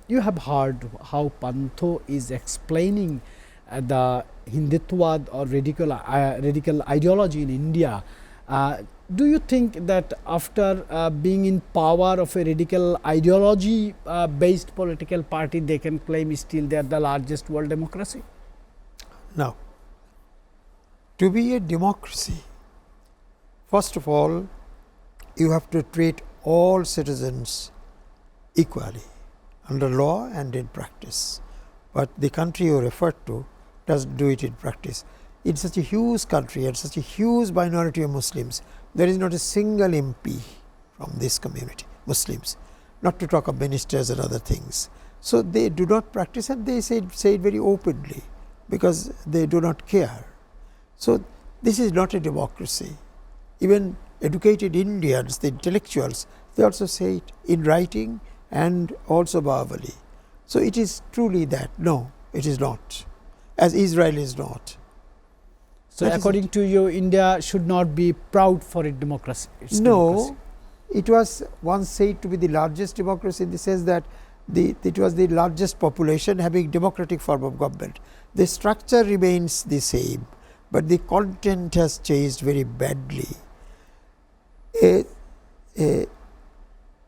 you have heard how Pantho is explaining the Hindutva or radical ideology in India. Do you think that after being in power of a radical ideology based political party, they can claim still they are the largest world democracy? Now, to be a democracy, first of all, you have to treat all citizens equally under law and in practice. But the country you refer to does not do it in practice. In such a huge country and such a huge minority of Muslims, there is not a single MP from this community, Muslims, not to talk of ministers and other things. So, they do not practice, and they say it very openly, because they do not care. So, this is not a democracy. Even educated Indians, the intellectuals, they also say it in writing and also verbally. So, it is truly that. No, it is not, as Israel is not. So, that according to you, India should not be proud for its democracy? No, it was once said to be the largest democracy in the sense that it was the largest population having democratic form of government. The structure remains the same, but the content has changed very badly. A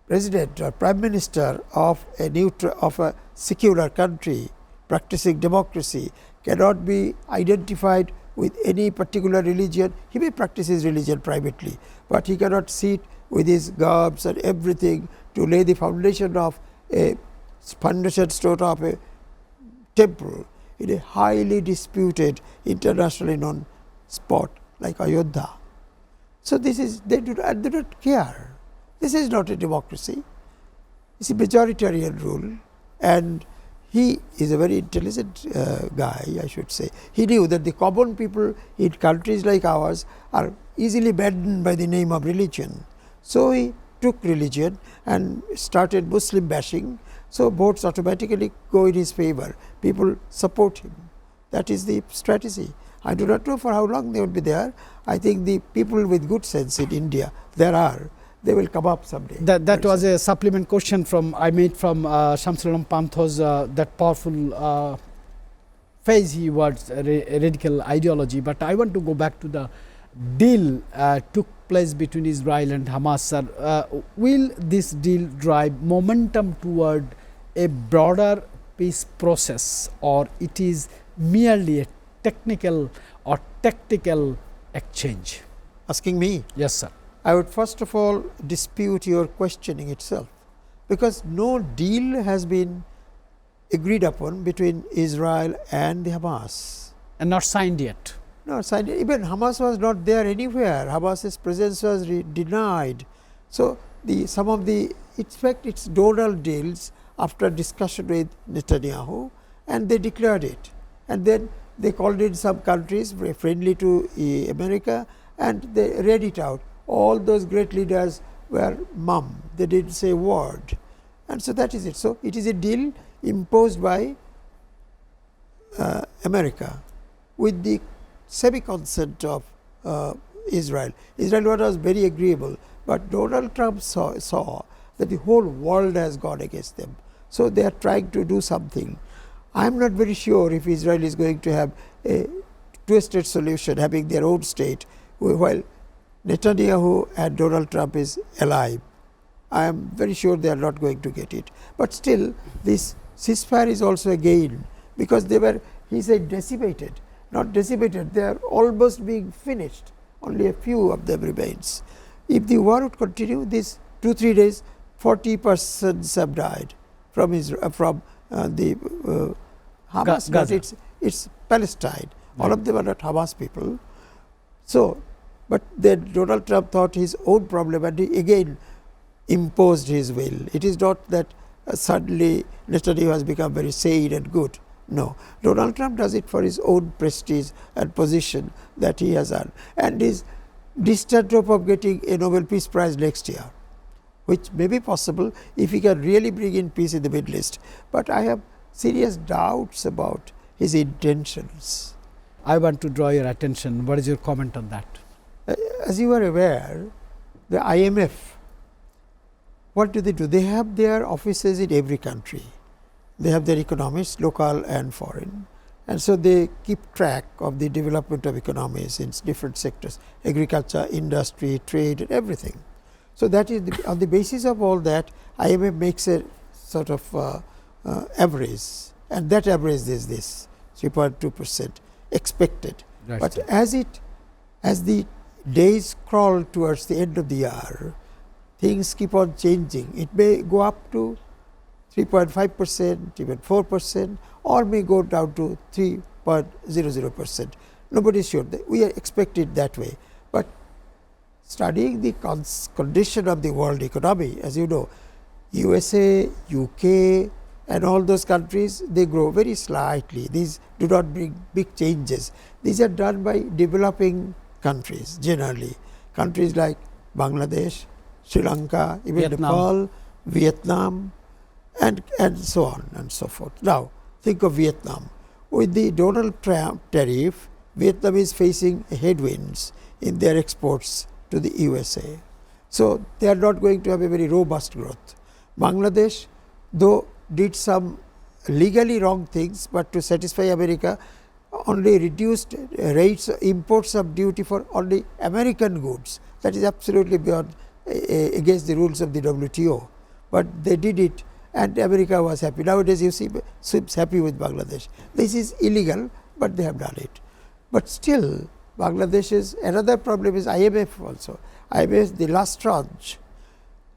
president or prime minister of a secular country practicing democracy cannot be identified with any particular religion. He may practice his religion privately, but he cannot sit with his garbs and everything to lay the foundation of a stone of a temple in a highly disputed, internationally known spot like Ayodhya. So, this is they do not care. This is not a democracy. It is a majoritarian rule, and he is a very intelligent guy, I should say. He knew that the common people in countries like ours are easily maddened by the name of religion. So, he took religion and started Muslim bashing. So, votes automatically go in his favor. People support him. That is the strategy. I do not know for how long they will be there. I think the people with good sense in India, they will come up someday. That was a supplement question from I made from Shamsul Pantho's that powerful phase he was radical ideology. But I want to go back to the deal took place between Israel and Hamas. Sir, will this deal drive momentum toward a broader peace process, or it is merely a technical or tactical exchange? Asking me? Yes, sir. I would first of all dispute your questioning itself, because no deal has been agreed upon between Israel and the Hamas. And not signed yet? Not signed. Even Hamas was not there anywhere. Hamas's presence was denied. So, some of the, in fact, it's donor deals after discussion with Netanyahu, and they declared it. And then they called in some countries very friendly to America, and they read it out. All those great leaders were mum, they did not say a word, and so that is it. So, it is a deal imposed by America with the semi-consent of Israel. Israel was very agreeable, but Donald Trump saw that the whole world has gone against them. So, they are trying to do something. I am not very sure if Israel is going to have a two-state solution, having their own state, while Netanyahu and Donald Trump is alive. I am very sure they are not going to get it. But still, this ceasefire is also a gain, because they were, he said, decimated. Not decimated, they are almost being finished. Only a few of them remains. If the war would continue, these 2-3 days, 40 persons have died from Israel, from the Hamas, but it's Palestine. All of them are not Hamas people. So, but then Donald Trump thought his own problem, and he again imposed his will. It is not that suddenly Netanyahu has become very sane and good. No, Donald Trump does it for his own prestige and position that he has earned, and is distant hope of getting a Nobel Peace Prize next year, which may be possible if he can really bring in peace in the Middle East. But I have serious doubts about his intentions. I want to draw your attention. What is your comment on that? As you are aware, the IMF, what do? They have their offices in every country. They have their economists, local and foreign. And so they keep track of the development of economies in different sectors, agriculture, industry, trade, and everything. So that is on the basis of all that, IMF makes a sort of average, and that average is this 3.2% expected. Right. But as the days crawl towards the end of the year, things keep on changing. It may go up to 3.5%, even 4%, or may go down to 3.00%. Nobody is sure. We expect it that way. But studying the condition of the world economy, as you know, USA, UK, and all those countries, they grow very slightly. These do not bring big changes. These are done by developing countries generally. Countries like Bangladesh, Sri Lanka, even Nepal, Vietnam, and so on and so forth. Now, think of Vietnam. With the Donald Trump tariff, Vietnam is facing headwinds in their exports to the USA. So, they are not going to have a very robust growth. Bangladesh, though, did some legally wrong things, but to satisfy America, only reduced rates, imports of duty for only American goods. That is absolutely beyond, against the rules of the WTO. But they did it, and America was happy. Nowadays, you see, SWIFT's happy with Bangladesh. This is illegal, but they have done it. But still, Bangladesh's another problem is IMF also. IMF, the last tranche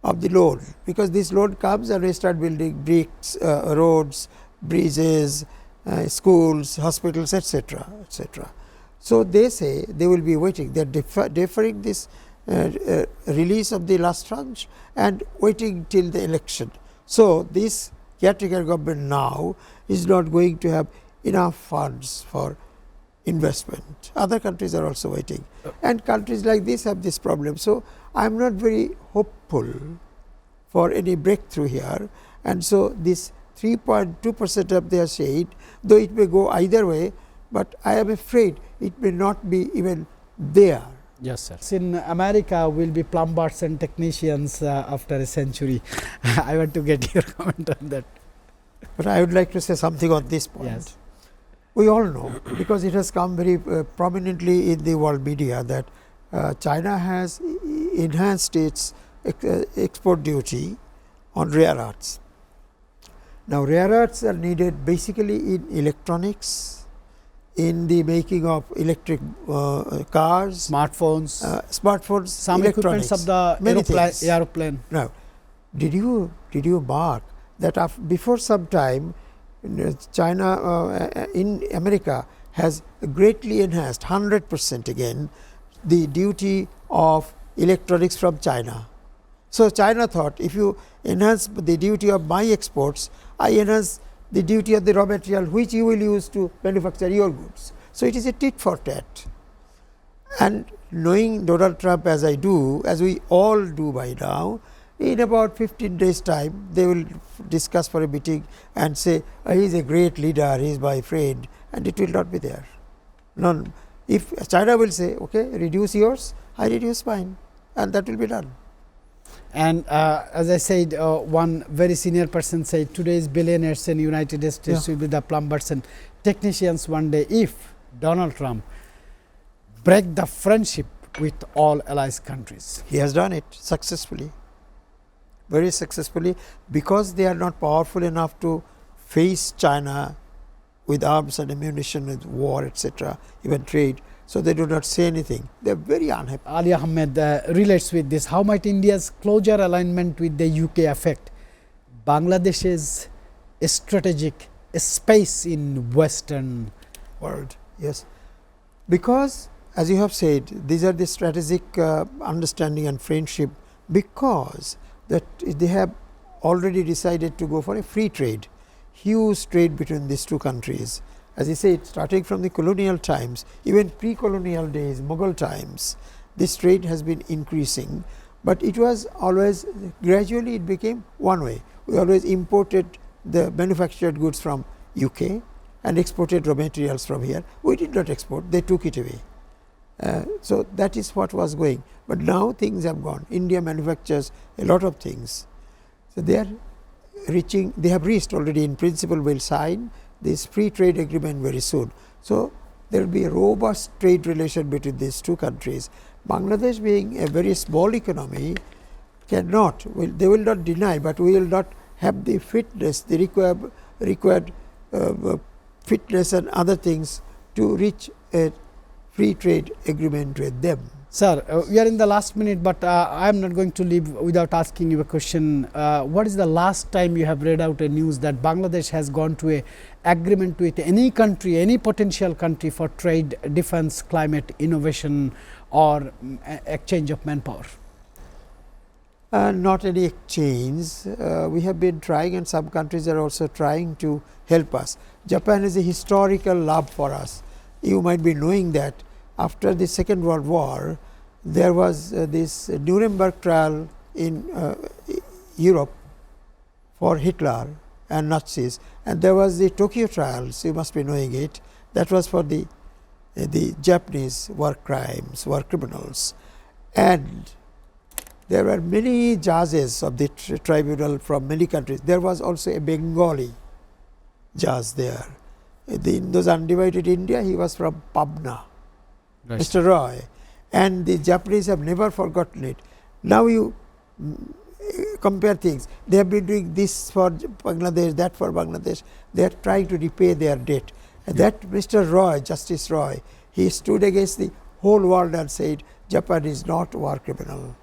of the loan, because this loan comes and we start building bricks, roads, bridges, schools, hospitals, etc., etc. So they say they will be waiting. They are deferring this release of the last tranche and waiting till the election. So this caretaker government now is not going to have enough funds for investment. Other countries are also waiting, and countries like this have this problem. So I am not very hopeful for any breakthrough here, and so this 3.2% of their shade, though it may go either way, but I am afraid it may not be even there. Yes, sir. In America, will be plumbers and technicians after a century. I want to get your comment on that. But I would like to say something on this point. Yes. We all know, because it has come very prominently in the world media, that China has enhanced its export duty on rare earths. Now, rare earths are needed basically in electronics, in the making of electric cars, smartphones, some equipments of the aeroplane. Now, did you mark that before some time, China in America has greatly enhanced 100% again the duty of electronics from China. So China thought, if you enhance the duty of my exports, I enhance the duty of the raw material which you will use to manufacture your goods. So it is a tit for tat. And knowing Donald Trump as I do, as we all do by now, in about 15 days time, they will discuss for a meeting and say, he is a great leader, he is my friend, and it will not be there. None. If China will say, okay, reduce yours, I reduce mine, and that will be done. And as I said, one very senior person said, today's billionaires in United States will be the plumbers and technicians one day if Donald Trump break the friendship with all allies countries. He has done it successfully. Very successfully, because they are not powerful enough to face China with arms and ammunition, with war, etc., even trade. So they do not say anything. They are very unhappy. Ali Ahmed relates with this. How might India's closer alignment with the UK affect Bangladesh's strategic space in Western world? Yes, because as you have said, these are the strategic understanding and friendship, because that they have already decided to go for a free trade, huge trade between these two countries. As I said, starting from the colonial times, even pre-colonial days, Mughal times, this trade has been increasing, but it was always, gradually it became one way. We always imported the manufactured goods from UK and exported raw materials from here. We did not export, they took it away. So that is what was going. But now things have gone. India manufactures a lot of things. So they are they have reached already in principle, will sign this free trade agreement very soon. So there will be a robust trade relation between these two countries. Bangladesh, being a very small economy, cannot, they will not deny, but we will not have the fitness, the required fitness and other things to reach a free trade agreement with them. Sir, we are in the last minute, but I am not going to leave without asking you a question. What is the last time you have read out a news that Bangladesh has gone to a agreement with any country, any potential country for trade, defense, climate, innovation, or exchange of manpower? Not any exchange. We have been trying, and some countries are also trying to help us. Japan is a historical love for us. You might be knowing that after the Second World War, there was this Nuremberg trial in Europe for Hitler and Nazis, and there was the Tokyo trials, you must be knowing it, that was for the Japanese war crimes, war criminals. And there were many judges of the tribunal from many countries. There was also a Bengali judge there. In those undivided India, he was from Pabna. Right. Mr. Roy, and the Japanese have never forgotten it. Now you compare things. They have been doing this for Bangladesh, that for Bangladesh. They are trying to repay their debt. And that Mr. Roy, Justice Roy, he stood against the whole world and said, Japan is not war criminal.